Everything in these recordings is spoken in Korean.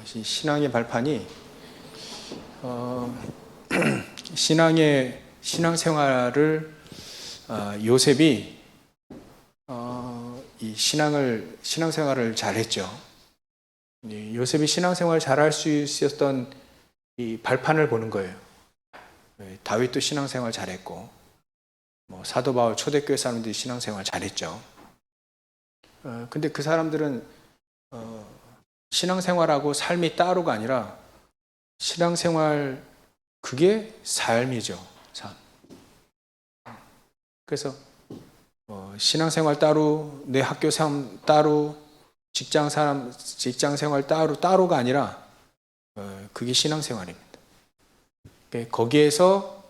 신앙의 발판이 신앙생활을 요셉이 이 신앙생활을 잘했죠. 요셉이 신앙생활을 잘할 수 있었던 이 발판을 보는 거예요. 다윗도 신앙생활 잘했고, 사도 바울 초대교회 사람들이 신앙생활 잘했죠. 근데 그 사람들은 신앙생활하고 삶이 따로가 아니라 신앙생활 그게 삶이죠. 삶. 그래서 신앙생활 따로, 내 학교 삶 따로, 직장생활 따로가 아니라 그게 신앙생활입니다. 거기에서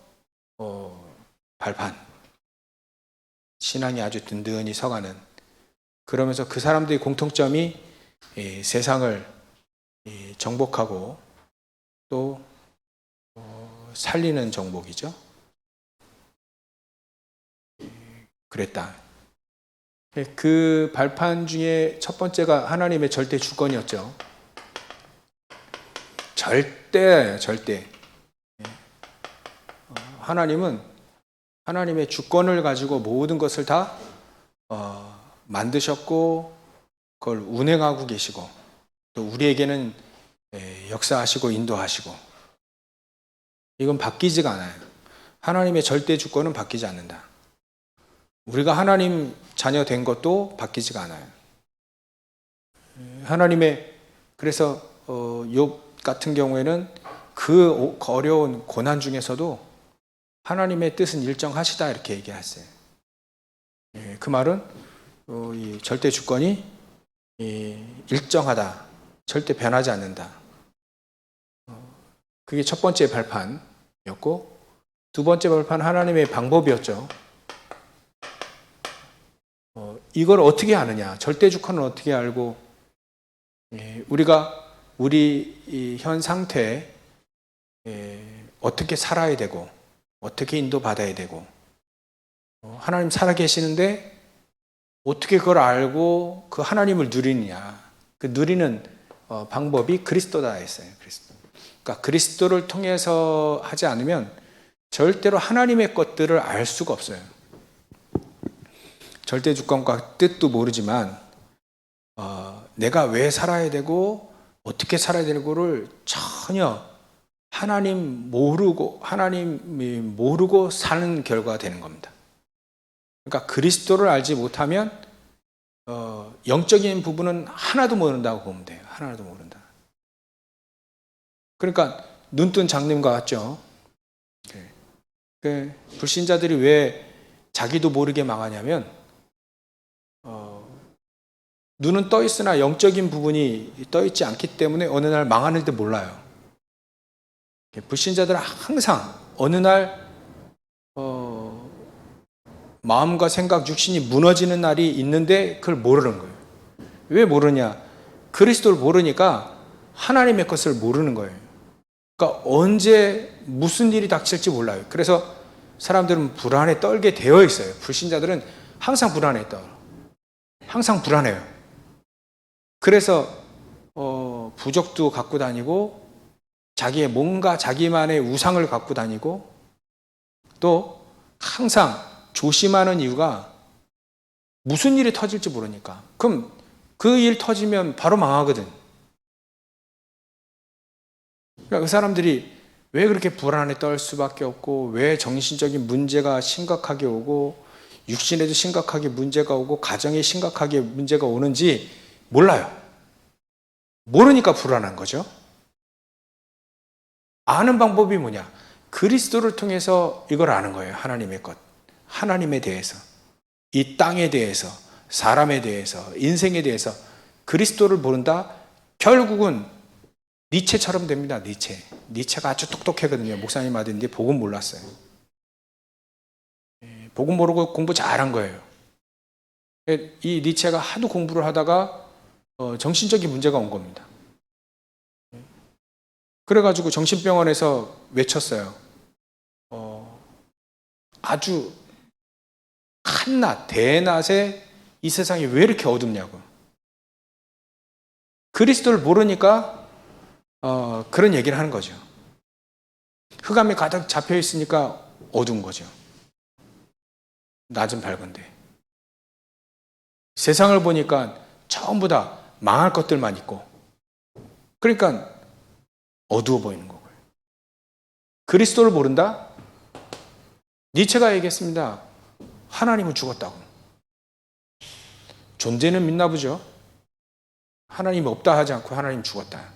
발판, 신앙이 아주 든든히 서가는, 그러면서 그 사람들의 공통점이 세상을 정복하고 또 살리는 정복이죠. 그랬다. 그 발판 중에 첫 번째가 하나님의 절대 주권이었죠. 절대. 하나님은 하나님의 주권을 가지고 모든 것을 다 만드셨고 그걸 운행하고 계시고 또 우리에게는 역사하시고 인도하시고, 이건 바뀌지가 않아요. 하나님의 절대 주권은 바뀌지 않는다. 우리가 하나님 자녀 된 것도 바뀌지가 않아요. 하나님의, 그래서 욥 같은 경우에는 그 어려운 고난 중에서도 하나님의 뜻은 일정하시다 이렇게 얘기했어요. 그 말은 이 절대 주권이 일정하다, 절대 변하지 않는다. 그게 첫 번째 발판이었고, 두 번째 발판 하나님의 방법이었죠. 이걸 어떻게 아느냐, 절대 주권을 어떻게 알고 우리가 우리 현 상태에 어떻게 살아야 되고 어떻게 인도받아야 되고, 하나님 살아계시는데 어떻게 그걸 알고 그 하나님을 누리느냐, 그 누리는 방법이 그리스도다 했어요. 그리스도. 그러니까 그리스도를 통해서 하지 않으면 절대로 하나님의 것들을 알 수가 없어요. 절대 주권과 뜻도 모르지만 내가 왜 살아야 되고 어떻게 살아야 되고를 전혀 하나님이 모르고 사는 결과가 되는 겁니다. 그러니까 그리스도를 알지 못하면 영적인 부분은 하나도 모른다고 보면 돼요. 하나도 모른다. 그러니까 눈뜬 장님과 같죠. 불신자들이 왜 자기도 모르게 망하냐면 눈은 떠 있으나 영적인 부분이 떠 있지 않기 때문에 어느 날 망하는데 몰라요. 불신자들은 항상 어느 날 마음과 생각, 육신이 무너지는 날이 있는데 그걸 모르는 거예요. 왜 모르냐? 그리스도를 모르니까 하나님의 것을 모르는 거예요. 그러니까 언제 무슨 일이 닥칠지 몰라요. 그래서 사람들은 불안에 떨게 되어 있어요. 불신자들은 항상 불안해 떨어. 항상 불안해요. 그래서 부적도 갖고 다니고 자기의 뭔가 자기만의 우상을 갖고 다니고 또 항상 조심하는 이유가 무슨 일이 터질지 모르니까. 그럼 그 일 터지면 바로 망하거든. 그러니까 그 사람들이 왜 그렇게 불안에 떨 수밖에 없고, 왜 정신적인 문제가 심각하게 오고, 육신에도 심각하게 문제가 오고, 가정에 심각하게 문제가 오는지 몰라요. 모르니까 불안한 거죠. 아는 방법이 뭐냐? 그리스도를 통해서 이걸 아는 거예요. 하나님의 것, 하나님에 대해서, 이 땅에 대해서, 사람에 대해서, 인생에 대해서 그리스도를 모른다? 결국은 니체처럼 됩니다. 니체가 아주 똑똑하거든요. 목사님 아들인데 복음 몰랐어요. 복음 모르고 공부 잘한 거예요. 이 니체가 하도 공부를 하다가 정신적인 문제가 온 겁니다. 그래가지고 정신병원에서 외쳤어요. 아주 한낮, 대낮에 이 세상이 왜 이렇게 어둡냐고. 그리스도를 모르니까 그런 얘기를 하는 거죠. 흑암이 가득 잡혀 있으니까 어두운 거죠. 낮은 밝은데. 세상을 보니까 전부 다 망할 것들만 있고, 그러니까 어두워 보이는 거고요. 그리스도를 모른다? 니체가 얘기했습니다. 하나님은 죽었다고. 존재는 믿나 보죠. 하나님 없다 하지 않고 하나님 죽었다.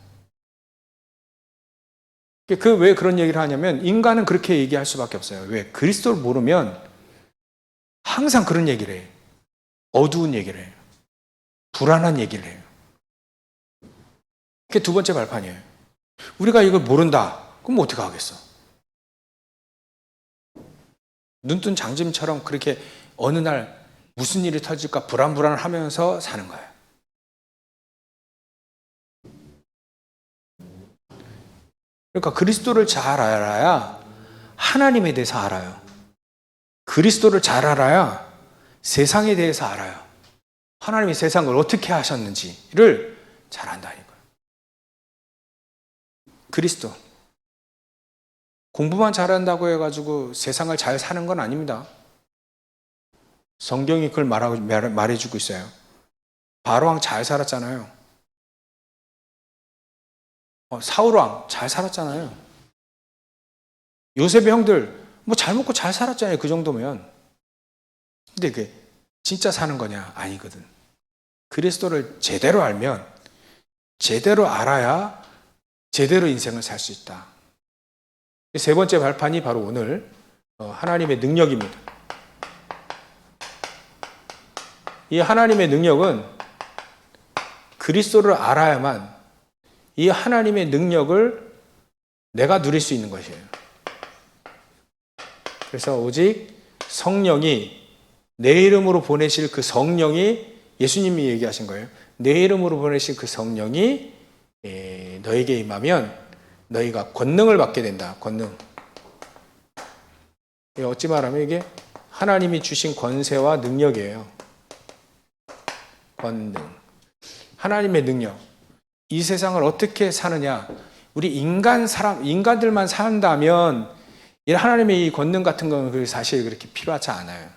왜 그런 얘기를 하냐면 인간은 그렇게 얘기할 수밖에 없어요. 왜? 그리스도를 모르면 항상 그런 얘기를 해요. 어두운 얘기를 해요. 불안한 얘기를 해요. 그게 두 번째 발판이에요. 우리가 이걸 모른다. 그럼 어떻게 하겠어? 눈뜬 장짐처럼 그렇게 어느 날 무슨 일이 터질까 불안불안하면서 사는 거예요. 그러니까 그리스도를 잘 알아야 하나님에 대해서 알아요. 그리스도를 잘 알아야 세상에 대해서 알아요. 하나님이 세상을 어떻게 하셨는지를 잘 안다니까요. 그리스도. 공부만 잘한다고 해가지고 세상을 잘 사는 건 아닙니다. 성경이 그걸 말해주고 있어요. 바로왕 잘 살았잖아요. 사울왕 잘 살았잖아요. 요셉의 형들 뭐 잘 먹고 잘 살았잖아요. 그 정도면. 근데 그게 진짜 사는 거냐? 아니거든. 그리스도를 제대로 알면, 제대로 알아야 제대로 인생을 살 수 있다. 세 번째 발판이 바로 오늘 하나님의 능력입니다. 이 하나님의 능력은 그리스도를 알아야만 이 하나님의 능력을 내가 누릴 수 있는 것이에요. 그래서 오직 성령이, 내 이름으로 보내실 그 성령이, 예수님이 얘기하신 거예요. 내 이름으로 보내실 그 성령이 너에게 임하면 너희가 권능을 받게 된다. 권능. 어찌 말하면 이게 하나님이 주신 권세와 능력이에요. 권능. 하나님의 능력. 이 세상을 어떻게 사느냐? 우리 인간들만 산다면 이 하나님의 이 권능 같은 건 사실 그렇게 필요하지 않아요.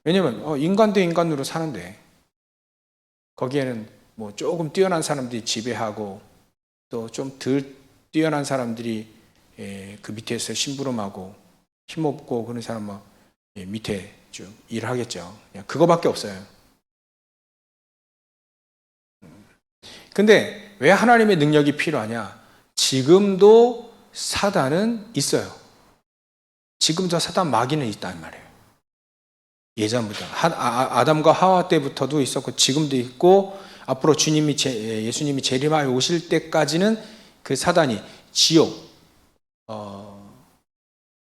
왜냐면 인간도 인간으로 사는데 거기에는 뭐 조금 뛰어난 사람들이 지배하고 또 좀 덜 뛰어난 사람들이 그 밑에서 심부름하고 힘없고 그런 사람은 밑에 좀 일하겠죠. 그냥 그거밖에 없어요. 근데 왜 하나님의 능력이 필요하냐? 지금도 사단은 있어요. 지금도 사단 마귀는 있단 말이에요. 예전부터 아담과 하와 때부터도 있었고 지금도 있고 앞으로 예수님이 재림하여 오실 때까지는 그 사단이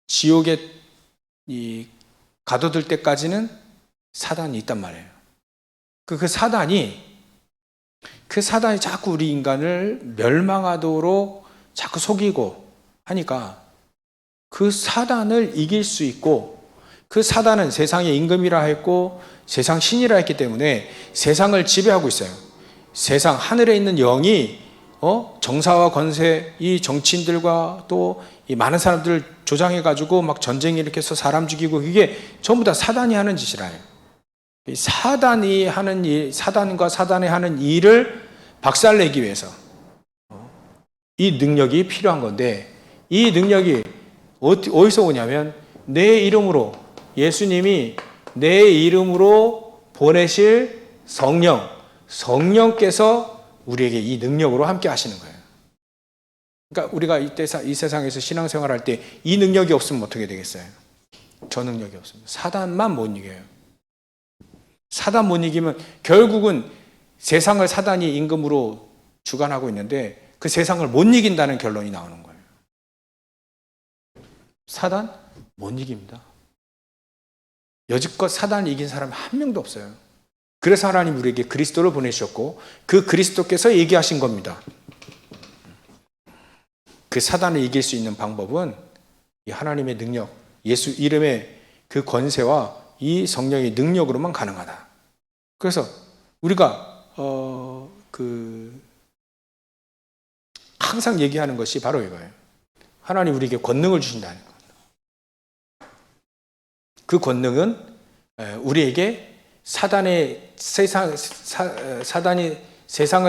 지옥에 가둬들 때까지는 사단이 있단 말이에요. 그 사단이 자꾸 우리 인간을 멸망하도록 자꾸 속이고 하니까 그 사단을 이길 수 있고, 그 사단은 세상의 임금이라 했고 세상 신이라 했기 때문에 세상을 지배하고 있어요. 세상 하늘에 있는 영이 정사와 권세, 이 정치인들과 또 이 많은 사람들을 조장해가지고 막 전쟁 일으켜서 사람 죽이고, 이게 전부 다 사단이 하는 짓이라 해요. 사단과 사단이 하는 일을 박살내기 위해서 이 능력이 필요한 건데, 이 능력이 어디서 오냐면 내 이름으로, 예수님이 내 이름으로 보내실 성령께서 우리에게 이 능력으로 함께 하시는 거예요. 그러니까 우리가 이 세상에서 신앙생활할 때 이 능력이 없으면 어떻게 되겠어요? 저 능력이 없습니다. 사단만 못 이겨요. 사단 못 이기면 결국은 세상을 사단이 임금으로 주관하고 있는데 그 세상을 못 이긴다는 결론이 나오는 거예요. 사단 못 이깁니다. 여지껏 사단을 이긴 사람 한 명도 없어요. 그래서 하나님 우리에게 그리스도를 보내주셨고 그 그리스도께서 얘기하신 겁니다. 그 사단을 이길 수 있는 방법은 이 하나님의 능력, 예수 이름의 그 권세와 이 성령의 능력으로만 가능하다. 그래서 우리가 항상 얘기하는 것이 바로 이거예요. 하나님 우리에게 권능을 주신다는 것. 그 권능은 우리에게 사단이 세상을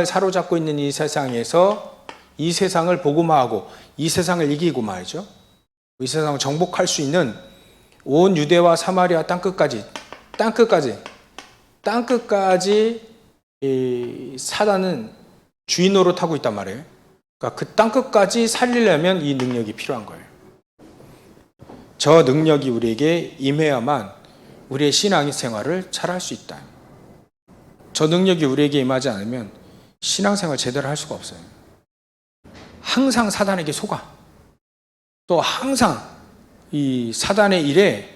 사로잡고 있는 이 세상에서 이 세상을 복음화하고 이 세상을 이기고 말이죠. 이 세상을 정복할 수 있는 온 유대와 사마리아 땅끝까지 이 사단은 주인 노릇하고 있단 말이에요. 그러니까 그 땅끝까지 살리려면 이 능력이 필요한 거예요. 저 능력이 우리에게 임해야만 우리의 신앙생활을 잘할 수 있다. 저 능력이 우리에게 임하지 않으면 신앙생활 제대로 할 수가 없어요. 항상 사단에게 속아. 또 항상 이 사단의 일에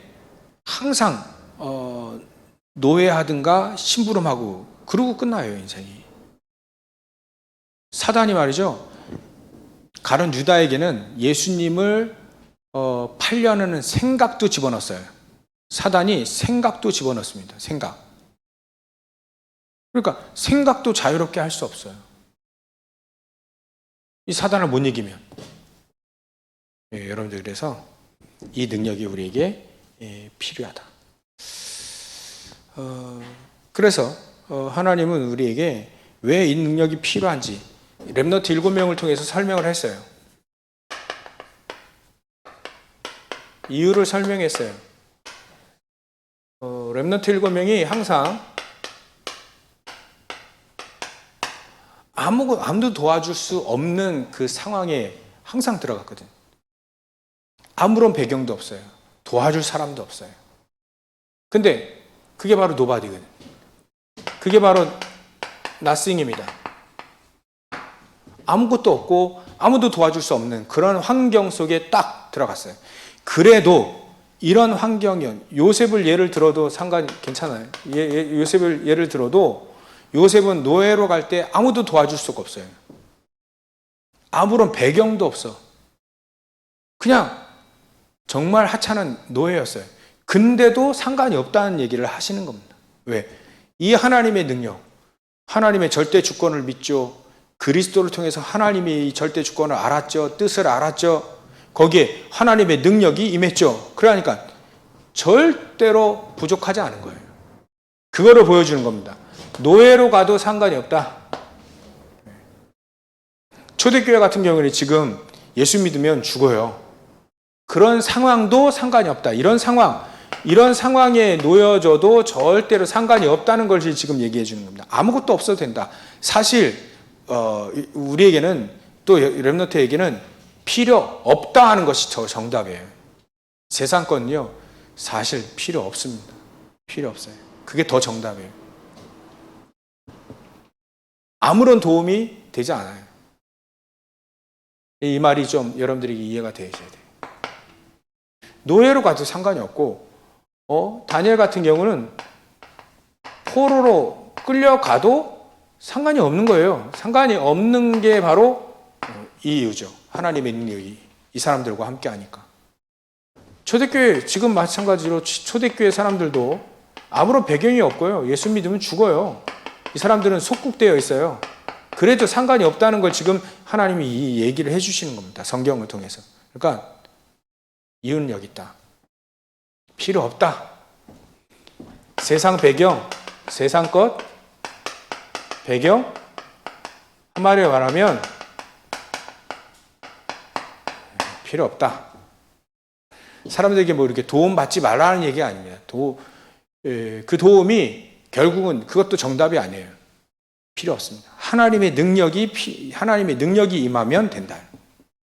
항상 노예하든가 심부름하고 그러고 끝나요, 인생이. 사단이 말이죠. 가룟 유다에게는 예수님을 팔려는 생각도 집어넣었어요. 사단이 생각도 집어넣습니다. 생각. 그러니까 생각도 자유롭게 할 수 없어요. 이 사단을 못 이기면. 여러분들 그래서 이 능력이 우리에게 필요하다. 그래서 하나님은 우리에게 왜 이 능력이 필요한지 렘넌트 7명을 통해서 설명을 했어요. 이유를 설명했어요. 렘넌트 7명이 항상 아무도 도와줄 수 없는 그 상황에 항상 들어갔거든요. 아무런 배경도 없어요. 도와줄 사람도 없어요. 근데 그게 바로 노바디거든요. 그게 바로 nothing입니다. 아무것도 없고 아무도 도와줄 수 없는 그런 환경 속에 딱 들어갔어요. 그래도 이런 환경이면 요셉을 예를 들어도 괜찮아요. 요셉을 예를 들어도 요셉은 노예로 갈 때 아무도 도와줄 수가 없어요. 아무런 배경도 없어. 그냥 정말 하찮은 노예였어요. 근데도 상관이 없다는 얘기를 하시는 겁니다. 왜? 이 하나님의 능력, 하나님의 절대 주권을 믿죠. 그리스도를 통해서 하나님이 절대 주권을 알았죠. 뜻을 알았죠. 거기에 하나님의 능력이 임했죠. 그러니까 절대로 부족하지 않은 거예요. 그거를 보여주는 겁니다. 노예로 가도 상관이 없다. 초대교회 같은 경우는 지금 예수 믿으면 죽어요. 그런 상황도 상관이 없다. 이런 상황에 놓여져도 절대로 상관이 없다는 걸 지금 얘기해 주는 겁니다. 아무것도 없어도 된다. 사실 우리에게는 또 렘넌트에게는 필요 없다 하는 것이 정답이에요. 세상 건요 사실 필요 없습니다. 필요 없어요. 그게 더 정답이에요. 아무런 도움이 되지 않아요. 이 말이 좀 여러분들에게 이해가 되셔야 돼요. 노예로 가도 상관이 없고 다니엘 같은 경우는 포로로 끌려가도 상관이 없는 거예요. 상관이 없는 게 바로 이 이유죠. 하나님의 능력이 이 사람들과 함께 하니까. 초대교회 지금 마찬가지로 초대교회 사람들도 아무런 배경이 없고요. 예수 믿으면 죽어요. 이 사람들은 속국되어 있어요. 그래도 상관이 없다는 걸 지금 하나님이 이 얘기를 해주시는 겁니다. 성경을 통해서. 그러니까 이유는 여기 있다. 필요 없다. 세상 배경, 세상 것, 배경, 한마디로 말하면 필요 없다. 사람들에게 뭐 이렇게 도움 받지 말라는 얘기가 아닙니다. 그 도움이 결국은 그것도 정답이 아니에요. 필요 없습니다. 하나님의 능력이 임하면 된다.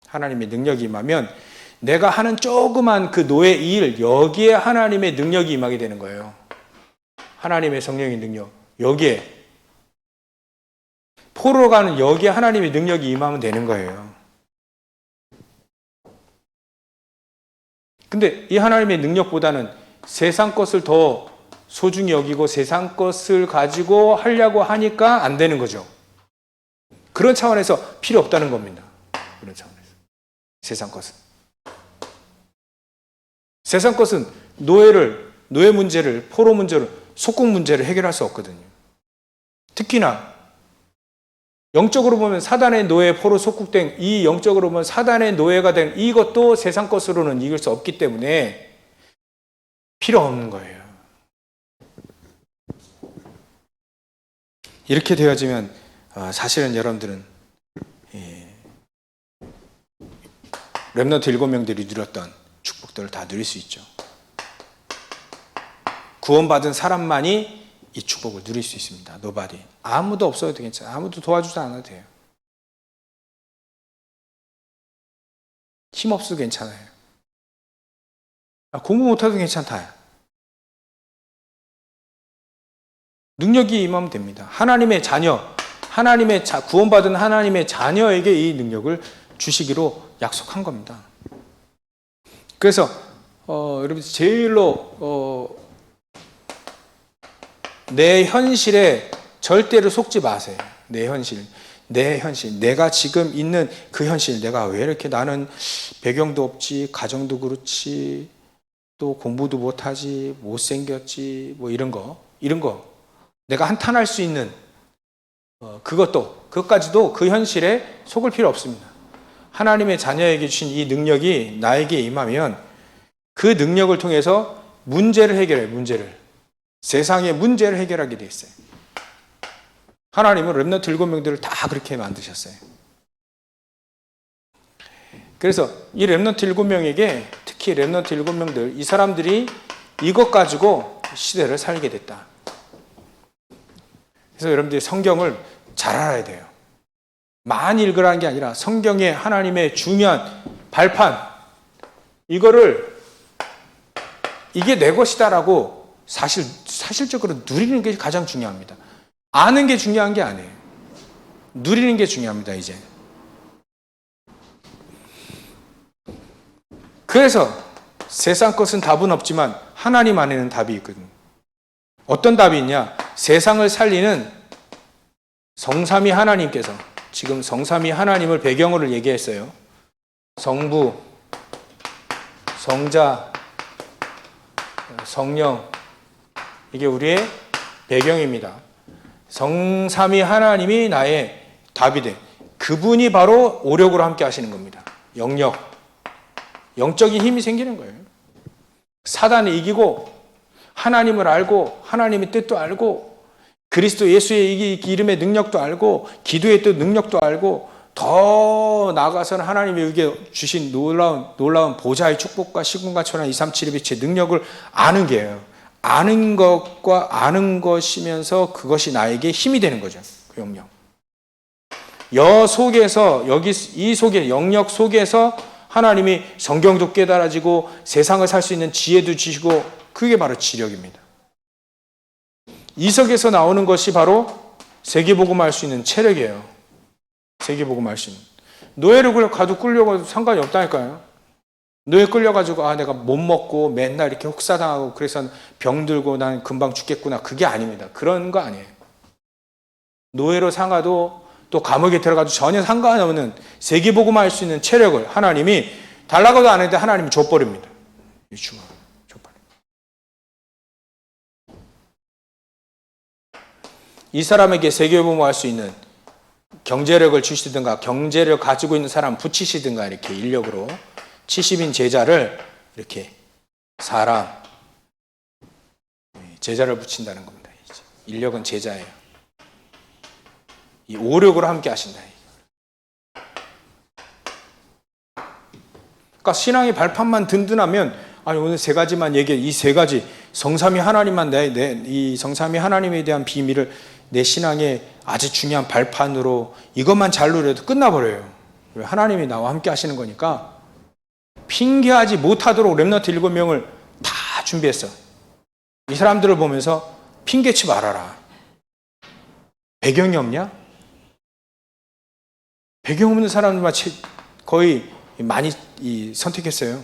하나님의 능력이 임하면 내가 하는 조그만 그 노예 일 여기에 하나님의 능력이 임하게 되는 거예요. 하나님의 성령의 능력 여기에 포로로 가는 여기에 하나님의 능력이 임하면 되는 거예요. 근데 이 하나님의 능력보다는 세상 것을 더 소중히 여기고 세상 것을 가지고 하려고 하니까 안 되는 거죠. 그런 차원에서 필요 없다는 겁니다. 그런 차원에서. 세상 것은. 세상 것은 노예 문제를, 포로 문제를, 속국 문제를 해결할 수 없거든요. 특히나 영적으로 보면 사단의 노예 포로 속국된 이 영적으로 보면 사단의 노예가 된 이것도 세상 것으로는 이길 수 없기 때문에 필요 없는 거예요. 이렇게 되어지면 사실은 여러분들은 렘넌트 7명들이 누렸던 축복들을 다 누릴 수 있죠. 구원받은 사람만이 이 축복을 누릴 수 있습니다. 노바디. 아무도 없어도 괜찮아요. 아무도 도와주지 않아도 돼요. 힘없어도 괜찮아요. 공부 못해도 괜찮다. 능력이 임하면 됩니다. 하나님의 자녀, 구원받은 하나님의 자녀에게 이 능력을 주시기로 약속한 겁니다. 그래서 여러분 제일로 내 현실에 절대로 속지 마세요. 내 현실, 내가 지금 있는 그 현실, 내가 왜 이렇게 나는 배경도 없지, 가정도 그렇지, 또 공부도 못하지, 못생겼지, 뭐 이런 거 내가 한탄할 수 있는 그것까지도 그 현실에 속을 필요 없습니다. 하나님의 자녀에게 주신 이 능력이 나에게 임하면 그 능력을 통해서 문제를 해결해요. 세상의 문제를 해결하게 돼 있어요. 하나님은 렘넌트 7명들을 다 그렇게 만드셨어요. 그래서 이 렘넌트 7명에게, 특히 렘넌트 7명들, 이 사람들이 이것 가지고 시대를 살게 됐다. 그래서 여러분들이 성경을 잘 알아야 돼요. 많이 읽으라는 게 아니라 성경의 하나님의 중요한 발판, 이게 내 것이다라고 사실적으로 누리는 게 가장 중요합니다. 아는 게 중요한 게 아니에요. 누리는 게 중요합니다, 이제. 그래서 세상 것은 답은 없지만 하나님 안에는 답이 있거든요. 어떤 답이 있냐? 세상을 살리는 성삼위 하나님께서, 지금 성삼위 하나님을 배경으로 얘기했어요. 성부, 성자, 성령, 이게 우리의 배경입니다. 성삼위 하나님이 나의 답이 돼. 그분이 바로 오력으로 함께 하시는 겁니다. 영적인 힘이 생기는 거예요. 사단을 이기고 하나님을 알고 하나님의 뜻도 알고 그리스도 예수의 이름의 능력도 알고 기도의 또 능력도 알고 더 나아가서는 하나님이 우리에게 주신 놀라운 보좌의 축복과 시군과 천한 237의 빛의 능력을 아는 게예요. 아는 것과 아는 것이면서 그것이 나에게 힘이 되는 거죠. 그 영역. 영역 속에서 하나님이 성경도 깨달아지고 세상을 살 수 있는 지혜도 주시고 그게 바로 지력입니다. 이석에서 나오는 것이 바로 세계복음 할 수 있는 체력이에요. 세계복음 할 수 있는. 노예를 가도 끌려가도 상관이 없다니까요. 노예 끌려가지고 내가 못 먹고 맨날 이렇게 혹사당하고 그래서 병들고 난 금방 죽겠구나. 그게 아닙니다. 그런 거 아니에요. 노예로 상하도 또 감옥에 들어가도 전혀 상관없는 세계복음 할 수 있는 체력을 하나님이 달라고도 안 했는데 하나님이 줘버립니다. 이 사람에게 세계복음 할 수 있는 경제력을 주시든가 경제력 가지고 있는 사람 붙이시든가 이렇게 인력으로 70인 제자를 이렇게 제자를 붙인다는 겁니다. 인력은 제자예요. 이 오력으로 함께 하신다. 그러니까 신앙의 발판만 든든하면 오늘 세 가지만 얘기해. 이 세 가지 성삼위 하나님만 이 성삼위 하나님에 대한 비밀을 내 신앙의 아주 중요한 발판으로 이것만 잘 누려도 끝나버려요. 하나님이 나와 함께 하시는 거니까 핑계하지 못하도록 렘넌트 7명을 다 준비했어. 이 사람들을 보면서 핑계치 말아라. 배경이 없냐? 배경 없는 사람들만 거의 많이 선택했어요.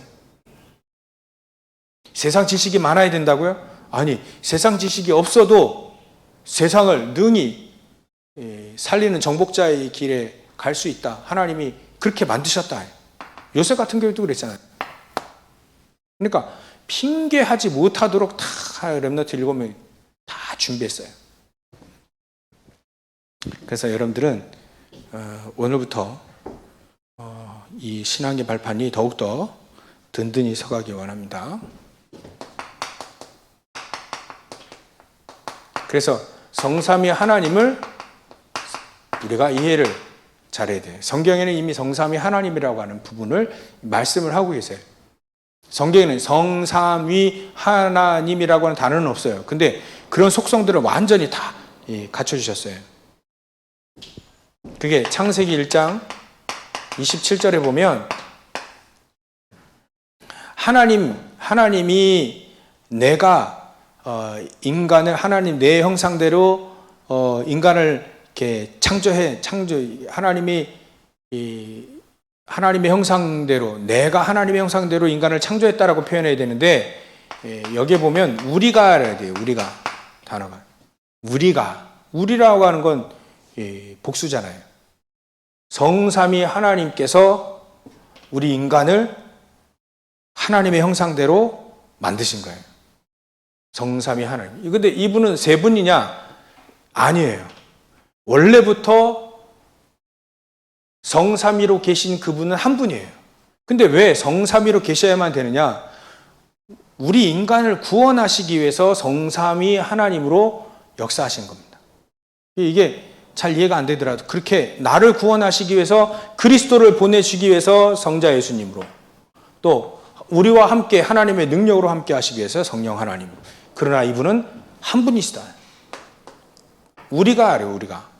세상 지식이 많아야 된다고요? 아니, 세상 지식이 없어도 세상을 능히 살리는 정복자의 길에 갈 수 있다. 하나님이 그렇게 만드셨다. 요셉 같은 경우도 그랬잖아요. 그러니까 핑계하지 못하도록 다 렘넌트 7명이 다 준비했어요. 그래서 여러분들은 오늘부터 이 신앙의 발판이 더욱더 든든히 서가기 원합니다. 그래서 성삼위 하나님을 우리가 이해를 잘해야 돼요. 성경에는 이미 성삼위 하나님이라고 하는 부분을 말씀을 하고 계세요. 성경에는 성삼위 하나님이라고 하는 단어는 없어요. 근데 그런 속성들을 완전히 다 갖춰주셨어요. 그게 창세기 1장 27절에 보면 하나님이 내가 인간을 하나님 내 형상대로 인간을 이렇게 하나님의 형상대로 내가 하나님의 형상대로 인간을 창조했다라고 표현해야 되는데 여기에 보면 우리가 알아야 돼요. 우리가 단어가 우리라고 하는 건 복수잖아요. 성삼위 하나님께서 우리 인간을 하나님의 형상대로 만드신 거예요. 성삼위 하나님. 근데 이분은 세 분이냐? 아니에요. 원래부터 성삼위로 계신 그분은 한 분이에요. 근데 왜 성삼위로 계셔야만 되느냐? 우리 인간을 구원하시기 위해서 성삼위 하나님으로 역사하신 겁니다. 이게 잘 이해가 안 되더라도 그렇게 나를 구원하시기 위해서 그리스도를 보내시기 위해서 성자 예수님으로 또 우리와 함께 하나님의 능력으로 함께 하시기 위해서 성령 하나님으로. 그러나 이분은 한 분이시다. 우리가 알아요. 우리가.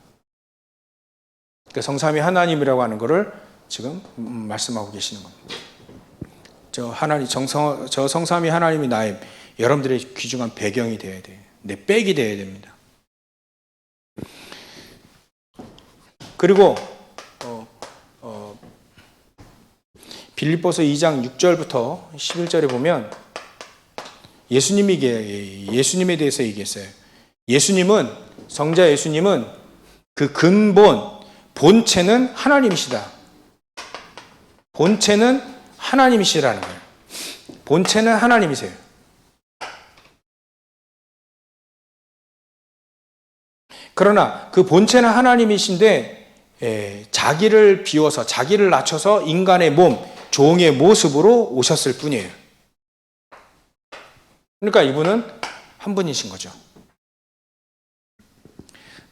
그러니까 성삼위 하나님이라고 하는 것을 지금 말씀하고 계시는 겁니다. 저 성삼위 하나님이 나의 여러분들의 귀중한 배경이 되어야 돼요. 내 백이 되어야 됩니다. 그리고 빌립보서 2장 6절부터 11절에 보면 예수님에 대해서 얘기했어요. 성자 예수님은 그 근본, 본체는 하나님이시다. 본체는 하나님이시라는 거예요. 본체는 하나님이세요. 그러나 그 본체는 하나님이신데 자기를 비워서 자기를 낮춰서 인간의 몸, 종의 모습으로 오셨을 뿐이에요. 그러니까 이분은 한 분이신 거죠.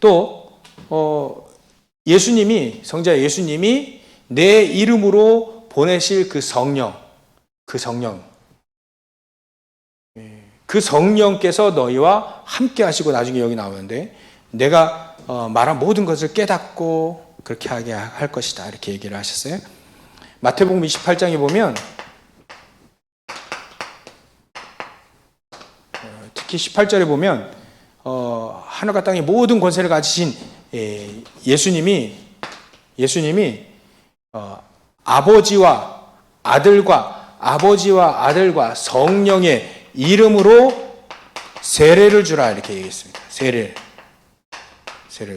또 성자 예수님이 내 이름으로 보내실 그 성령께서 너희와 함께 하시고 나중에 여기 나오는데 내가 말한 모든 것을 깨닫고 그렇게 하게 할 것이다. 이렇게 얘기를 하셨어요. 마태복음 28장에 보면 특히 18절에 보면 하늘과 땅의 모든 권세를 가지신 예수님이 아버지와 아들과 성령의 이름으로 세례를 주라 이렇게 얘기했습니다. 세례를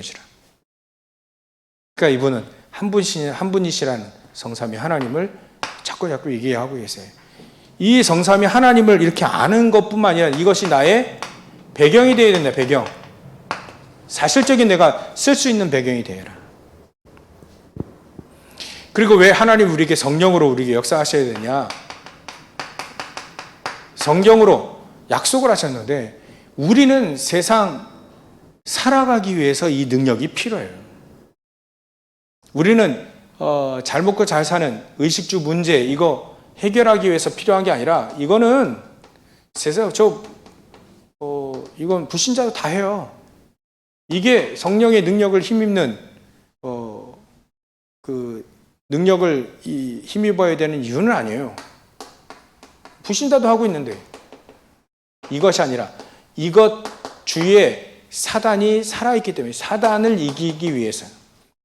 주라. 그러니까 이분은 한 분이시라는 성삼위 하나님을 자꾸 얘기하고 계세요. 이 성삼위 하나님을 이렇게 아는 것뿐만 아니라 이것이 나의 배경이 되어야 된다. 배경. 사실적인 내가 쓸 수 있는 배경이 되어라. 그리고 왜 하나님 우리에게 성령으로 우리에게 역사하셔야 되냐? 성경으로 약속을 하셨는데 우리는 세상 살아가기 위해서 이 능력이 필요해요. 우리는 잘 먹고 잘 사는 의식주 문제 이거 해결하기 위해서 필요한 게 아니라 이거는 세상 이건 불신자도 다 해요. 이게 성령의 능력을 힘입는 그 능력을 힘입어야 되는 이유는 아니에요. 불신자도 하고 있는데 이것이 아니라 이것 주위에 사단이 살아있기 때문에 사단을 이기기 위해서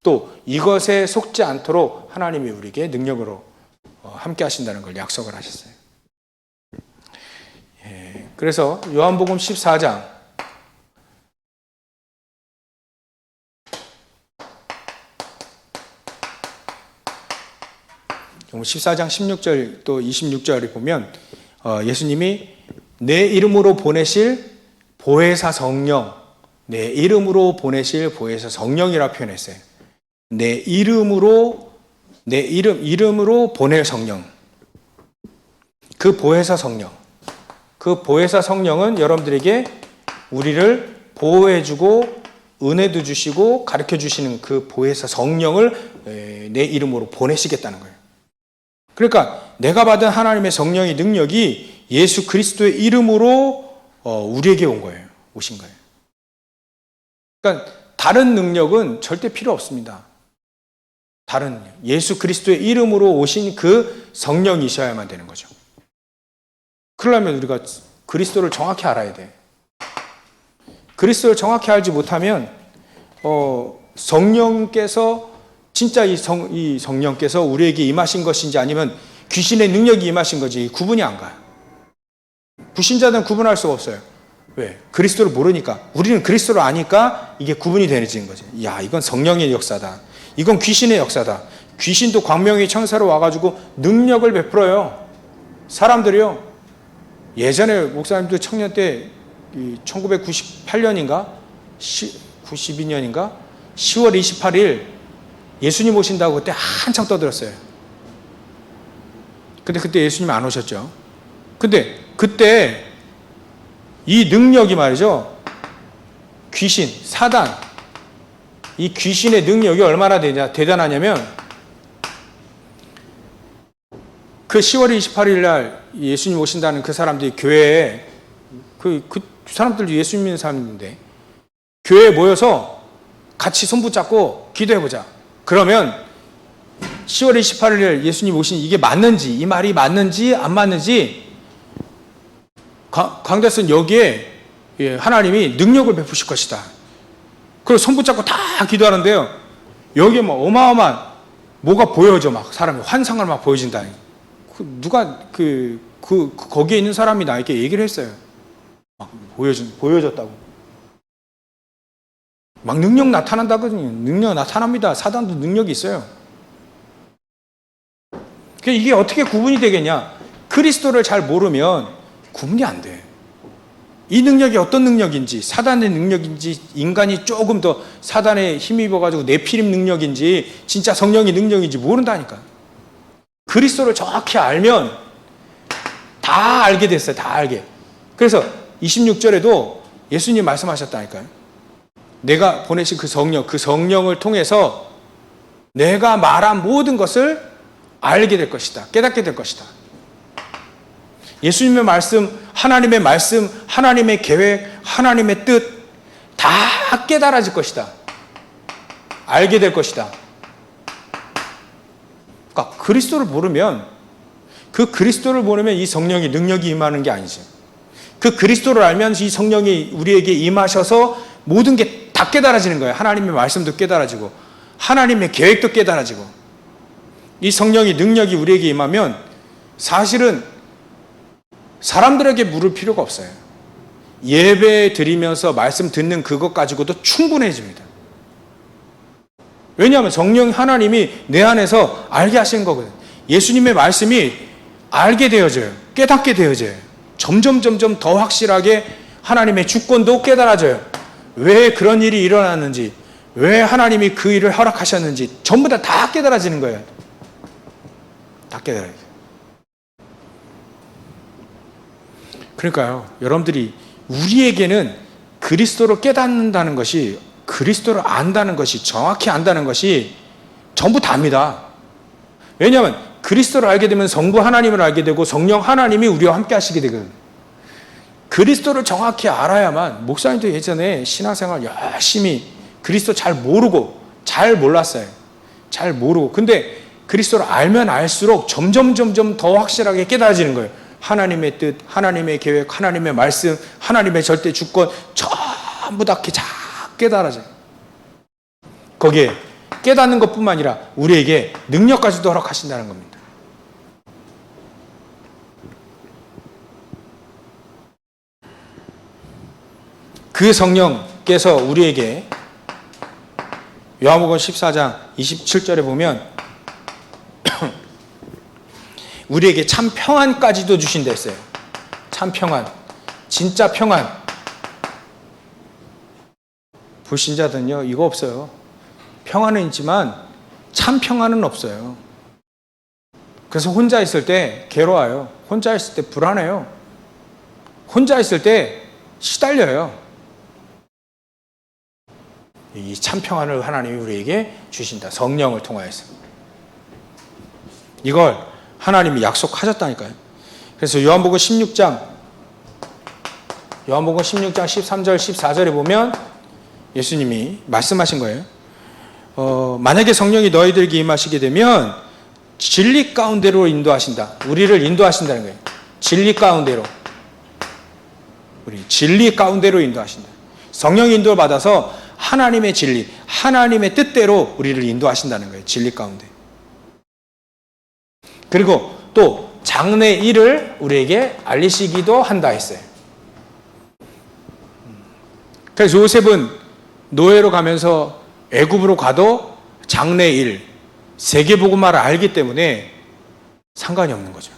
또 이것에 속지 않도록 하나님이 우리에게 능력으로 함께 하신다는 걸 약속을 하셨어요. 그래서 요한복음 14장 16절 또 26절에 보면 예수님이 내 이름으로 보내실 보혜사 성령, 내 이름으로 보내실 보혜사 성령이라 표현했어요. 내 이름으로 보낼 성령. 그 보혜사 성령은 여러분들에게 우리를 보호해주고 은혜도 주시고 가르쳐 주시는 그 보혜사 성령을 내 이름으로 보내시겠다는 거예요. 그러니까 내가 받은 하나님의 성령의 능력이 예수 그리스도의 이름으로 우리에게 오신 거예요. 그러니까 다른 능력은 절대 필요 없습니다. 다른 예수 그리스도의 이름으로 오신 그 성령이셔야만 되는 거죠. 그러려면 우리가 그리스도를 정확히 알아야 돼. 그리스도를 정확히 알지 못하면 성령께서 진짜 이 성령께서 우리에게 임하신 것인지 아니면 귀신의 능력이 임하신 건지 구분이 안 가요. 불신자들은 구분할 수가 없어요. 왜? 그리스도를 모르니까. 우리는 그리스도를 아니까 이게 구분이 되는 거지. 야, 이건 성령의 역사다. 이건 귀신의 역사다. 귀신도 광명의 천사로 와가지고 능력을 베풀어요. 사람들이요. 예전에 목사님들 청년 때 1998년인가 92년인가 10월 28일 예수님 오신다고 그때 한창 떠들었어요. 근데 그때 예수님 안 오셨죠. 근데 그때 이 능력이 말이죠. 귀신, 사단, 이 귀신의 능력이 얼마나 대단하냐면 그 10월 28일 날 예수님 오신다는 그 사람들이 교회에 그 사람들도 예수님 믿는 사람인데 교회에 모여서 같이 손 붙잡고 기도해보자. 그러면 10월 28일 날 예수님 오신 이게 맞는지, 이 말이 맞는지 안 맞는지 강대선 여기에 하나님이 능력을 베푸실 것이다. 그리고 손 붙잡고 다 기도하는데요. 여기에 뭐 어마어마한 뭐가 보여져. 막 사람이 환상을 막 보여진다. 누가 거기에 있는 사람이 나에게 얘기를 했어요. 막 보여졌다고. 막 능력 나타난다거든요. 능력 나타납니다. 사단도 능력이 있어요. 이게 어떻게 구분이 되겠냐? 그리스도를 잘 모르면 구분이 안 돼. 이 능력이 어떤 능력인지, 사단의 능력인지, 인간이 조금 더 사단에 힘입어가지고 네피림 능력인지, 진짜 성령의 능력인지 모른다니까. 그리스도를 정확히 알면 다 알게 됐어요. 다 알게. 그래서 26절에도 예수님 말씀하셨다니까요. 내가 보내신 그 성령을 통해서 내가 말한 모든 것을 알게 될 것이다. 깨닫게 될 것이다. 예수님의 말씀, 하나님의 계획, 하나님의 뜻 다 깨달아질 것이다. 알게 될 것이다. 그러니까 그리스도를 모르면 이 성령의 능력이 임하는 게 아니죠. 그 그리스도를 알면 이 성령이 우리에게 임하셔서 모든 게 다 깨달아지는 거예요. 하나님의 말씀도 깨달아지고 하나님의 계획도 깨달아지고 이 성령의 능력이 우리에게 임하면 사실은 사람들에게 물을 필요가 없어요. 예배 드리면서 말씀 듣는 그것 가지고도 충분해집니다. 왜냐하면 성령 하나님이 내 안에서 알게 하시는 거거든요. 예수님의 말씀이 알게 되어져요. 깨닫게 되어져요. 점점 더 확실하게 하나님의 주권도 깨달아져요. 왜 그런 일이 일어났는지, 왜 하나님이 그 일을 허락하셨는지 전부 다 깨달아지는 거예요. 다 깨달아요. 그러니까요, 여러분들이 우리에게는 그리스도를 깨닫는다는 것이, 그리스도를 안다는 것이, 정확히 안다는 것이 전부 다입니다. 왜냐하면 그리스도를 알게 되면 성부 하나님을 알게 되고 성령 하나님이 우리와 함께 하시게 되거든요. 그리스도를 정확히 알아야만, 목사님도 예전에 신앙생활 열심히 그리스도 잘 몰랐어요. 잘 모르고. 근데 그리스도를 알면 알수록 점점 더 확실하게 깨달아지는 거예요. 하나님의 뜻, 하나님의 계획, 하나님의 말씀, 하나님의 절대 주권 전부 다 깨달아져요. 거기에 깨닫는 것뿐만 아니라 우리에게 능력까지도 허락하신다는 겁니다. 그 성령께서 우리에게 요한복음 14장 27절에 보면 우리에게 참 평안까지도 주신다 했어요. 참 평안. 진짜 평안. 불신자들은요, 이거 없어요. 평안은 있지만 참 평안은 없어요. 그래서 혼자 있을 때 괴로워요. 혼자 있을 때 불안해요. 혼자 있을 때 시달려요. 이 참 평안을 하나님이 우리에게 주신다. 성령을 통하여서. 이걸 하나님이 약속하셨다니까요. 그래서 요한복음 16장 13절 14절에 보면 예수님이 말씀하신 거예요. 만약에 성령이 너희들에게 임하시게 되면 진리 가운데로 인도하신다. 우리를 인도하신다는 거예요. 진리 가운데로. 우리 진리 가운데로 인도하신다. 성령 인도를 받아서 하나님의 진리, 하나님의 뜻대로 우리를 인도하신다는 거예요. 진리 가운데. 그리고 또 장래 일을 우리에게 알리시기도 한다 했어요. 그래서 요셉은 노예로 가면서 애굽으로 가도 장래 일, 세계복음화를 알기 때문에 상관이 없는 거죠.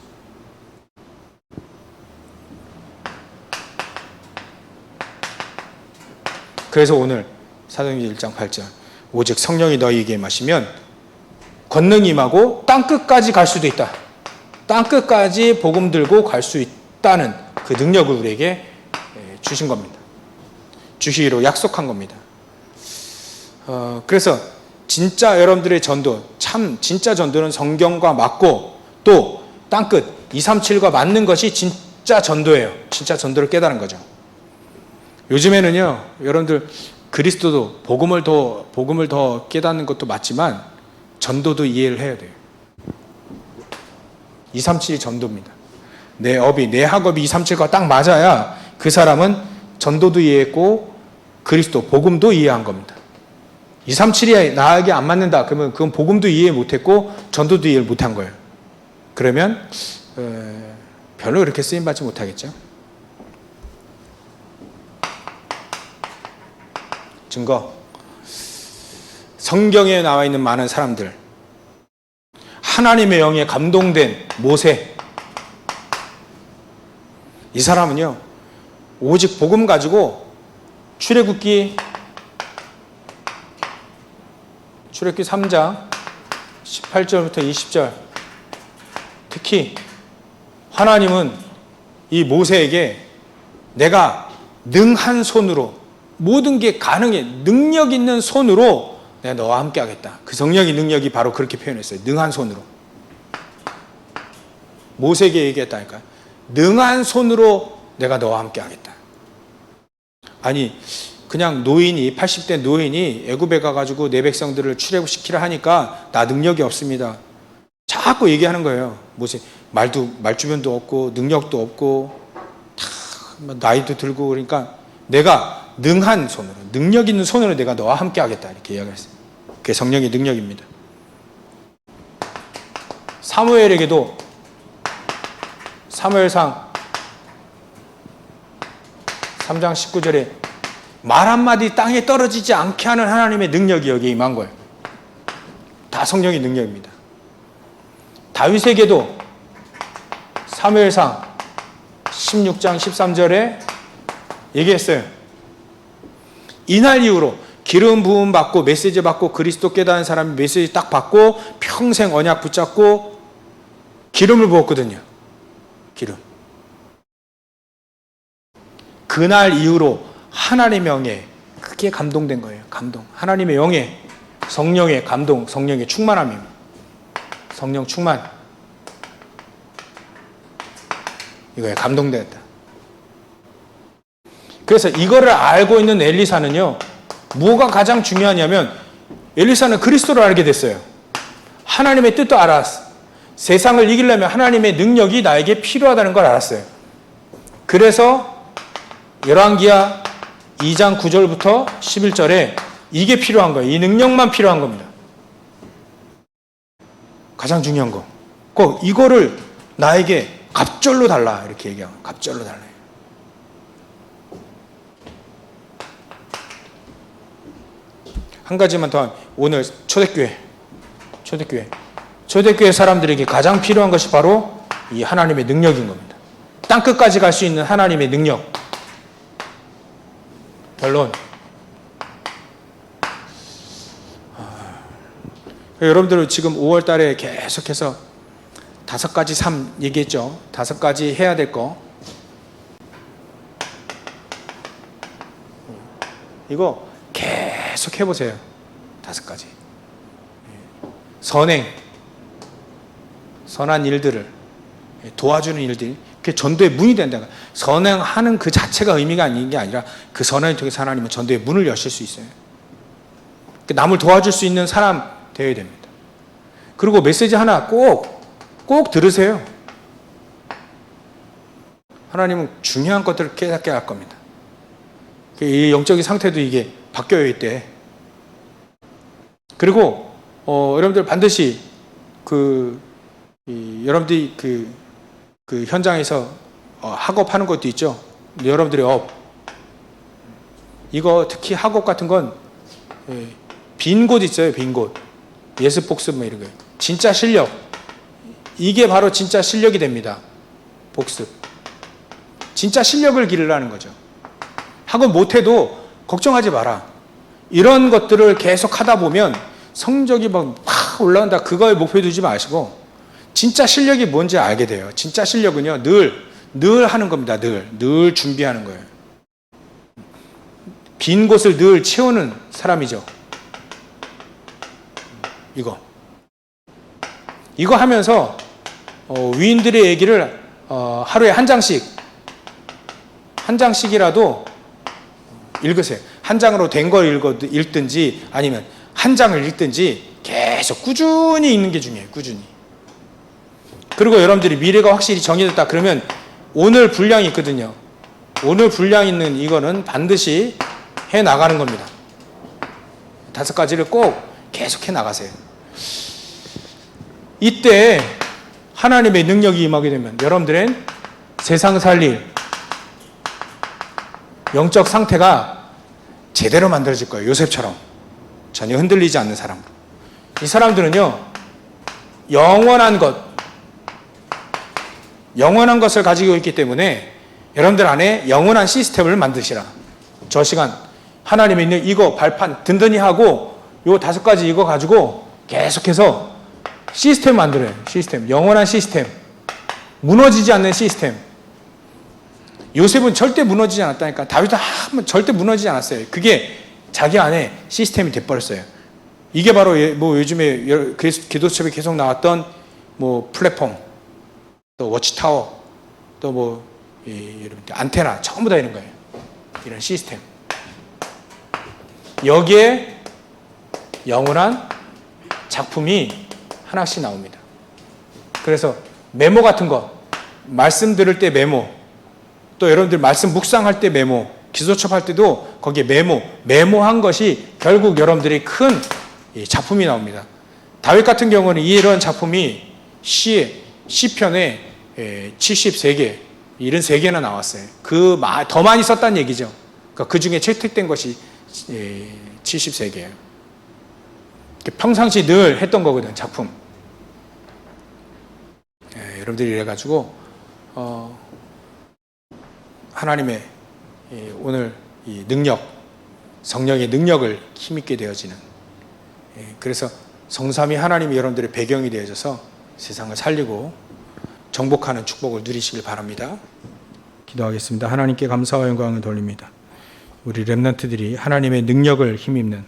그래서 오늘 사도행전 1장 8절 오직 성령이 너희에게 임하시면 권능이 임하고 땅끝까지 갈 수도 있다. 땅끝까지 복음 들고 갈 수 있다는 그 능력을 우리에게 주신 겁니다. 주시기로 약속한 겁니다. 그래서 진짜 여러분들의 전도, 참 진짜 전도는 성경과 맞고 또 땅끝 237과 맞는 것이 진짜 전도예요. 진짜 전도를 깨달은 거죠. 요즘에는요, 여러분들 그리스도도 복음을 더 깨닫는 것도 맞지만 전도도 이해를 해야 돼요. 237이 전도입니다. 내 업이, 내 학업이 237과 딱 맞아야 그 사람은 전도도 이해했고 그리스도, 복음도 이해한 겁니다. 237이 나에게 안 맞는다. 그러면 그건 복음도 이해 못했고 전도도 이해를 못한 거예요. 그러면 별로 그렇게 쓰임받지 못하겠죠. 증거. 성경에 나와 있는 많은 사람들. 하나님의 영에 감동된 모세. 이 사람은요, 오직 복음 가지고 출애굽기 3장 18절부터 20절. 특히 하나님은 이 모세에게 내가 능한 손으로 모든 게 가능해. 능력 있는 손으로 내가 너와 함께 하겠다. 그 능력이 바로 그렇게 표현했어요. 능한 손으로. 모세에게 얘기했다니까요. 능한 손으로 내가 너와 함께 하겠다. 아니, 그냥 80대 노인이 애굽에 가가지고 내 백성들을 출애굽시키라 하니까 나 능력이 없습니다. 자꾸 얘기하는 거예요. 모세. 말주변도 없고 능력도 없고 다 나이도 들고 그러니까 내가 능한 손으로, 능력 있는 손으로 내가 너와 함께 하겠다. 이렇게 이야기했어요. 그게 성령의 능력입니다. 사무엘에게도 사무엘상 3장 19절에 말 한마디 땅에 떨어지지 않게 하는 하나님의 능력이 여기에 임한 거예요. 다 성령의 능력입니다. 다윗에게도 사무엘상 16장 13절에 얘기했어요. 이날 이후로 기름 부음 받고 메시지 받고 그리스도 깨닫는 사람이 메시지 딱 받고 평생 언약 붙잡고 기름을 부었거든요. 기름. 그날 이후로 하나님의 영에 크게 감동된 거예요. 감동. 하나님의 영에 성령의 감동, 성령의 충만함입니다. 성령 충만. 이거에 감동되었다. 그래서 이거를 알고 있는 엘리사는요, 뭐가 가장 중요하냐면 엘리사는 그리스도를 알게 됐어요. 하나님의 뜻도 알았어. 세상을 이기려면 하나님의 능력이 나에게 필요하다는 걸 알았어요. 그래서 열왕기하 2장 9절부터 11절에 이게 필요한 거예요. 이 능력만 필요한 겁니다. 가장 중요한 거. 꼭 이거를 나에게 갑절로 달라. 이렇게 얘기하고 갑절로 달라요. 한 가지만 더 하면 오늘 초대교회 사람들에게 가장 필요한 것이 바로 이 하나님의 능력인 겁니다. 땅끝까지 갈 수 있는 하나님의 능력. 결론. 여러분들 지금 5월 달에 계속해서 5가지 삶 얘기했죠. 5가지 해야 될 거. 이거 계속 해보세요. 5가지. 선행, 선한 일들을 도와주는 일들, 그게 전도의 문이 된다. 선행하는 그 자체가 의미가 아닌 게 아니라 그 선행을 통해서 하나님은 전도의 문을 여실 수 있어요. 남을 도와줄 수 있는 사람 되어야 됩니다. 그리고 메시지 하나 꼭 들으세요. 하나님은 중요한 것들을 깨닫게 할 겁니다. 이 영적인 상태도 이게 바뀌어야 돼. 그리고 여러분들 반드시 여러분들이 그 현장에서 학업하는 것도 있죠. 여러분들의 업. 이거 특히 학업 같은 건 빈 곳 있어요. 빈 곳. 예습 복습 뭐 이런 거. 진짜 실력. 이게 바로 진짜 실력이 됩니다. 복습. 진짜 실력을 기르라는 거죠. 학업 못해도 걱정하지 마라. 이런 것들을 계속 하다 보면 성적이 막 올라간다. 그거에 목표 두지 마시고 진짜 실력이 뭔지 알게 돼요. 진짜 실력은요. 늘 하는 겁니다. 늘 준비하는 거예요. 빈 곳을 늘 채우는 사람이죠. 이거 하면서 위인들의 얘기를 하루에 한 장씩이라도 읽으세요. 한 장으로 된 걸 읽든지 아니면 한 장을 읽든지 계속 꾸준히 읽는 게 중요해요. 꾸준히. 그리고 여러분들이 미래가 확실히 정해졌다 그러면 오늘 분량이 있거든요. 오늘 분량 있는 이거는 반드시 해 나가는 겁니다. 5가지를 꼭 계속 해 나가세요. 이때 하나님의 능력이 임하게 되면 여러분들은 세상 살릴 영적 상태가 제대로 만들어질 거예요. 요셉처럼 전혀 흔들리지 않는 사람으로. 이 사람들은요 영원한 것을 가지고 있기 때문에 여러분들 안에 영원한 시스템을 만드시라. 저 시간 하나님의 있는 이거 발판 든든히 하고 요 5가지 이거 가지고 계속해서 시스템 만들어요. 시스템. 영원한 시스템. 무너지지 않는 시스템. 요셉은 절대 무너지지 않았다니까. 다윗은 한번 절대 무너지지 않았어요. 그게 자기 안에 시스템이 돼버렸어요. 이게 바로 뭐 요즘에 기도첩에 계속 나왔던 뭐 플랫폼, 또 워치타워, 또 뭐 안테나 전부 다 이런 거예요. 이런 시스템. 여기에 영원한 작품이 하나씩 나옵니다. 그래서 메모 같은 거, 말씀 들을 때 메모, 또 여러분들 말씀 묵상할 때 메모, 기도첩 할 때도 거기에 메모한 것이 결국 여러분들이 큰 작품이 나옵니다. 다윗 같은 경우는 이런 작품이 시편에 73개, 73개나 나왔어요. 더 많이 썼다는 얘기죠. 그러니까 그 중에 채택된 것이 73개예요. 평상시 늘 했던 거거든, 작품. 여러분들이 이래가지고 하나님의 오늘 이 능력, 성령의 능력을 힘있게 되어지는, 그래서 성삼위 하나님이 여러분들의 배경이 되어져서 세상을 살리고 정복하는 축복을 누리시길 바랍니다. 기도하겠습니다. 하나님께 감사와 영광을 돌립니다. 우리 렘넌트들이 하나님의 능력을 힘입는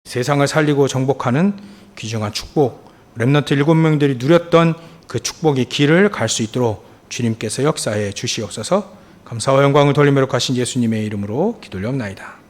세상을 살리고 정복하는 귀중한 축복, 렘넌트 7명들이 누렸던 그 축복의 길을 갈 수 있도록 주님께서 역사해 주시옵소서. 감사와 영광을 돌리며 가신 예수님의 이름으로 기도를 옵나이다.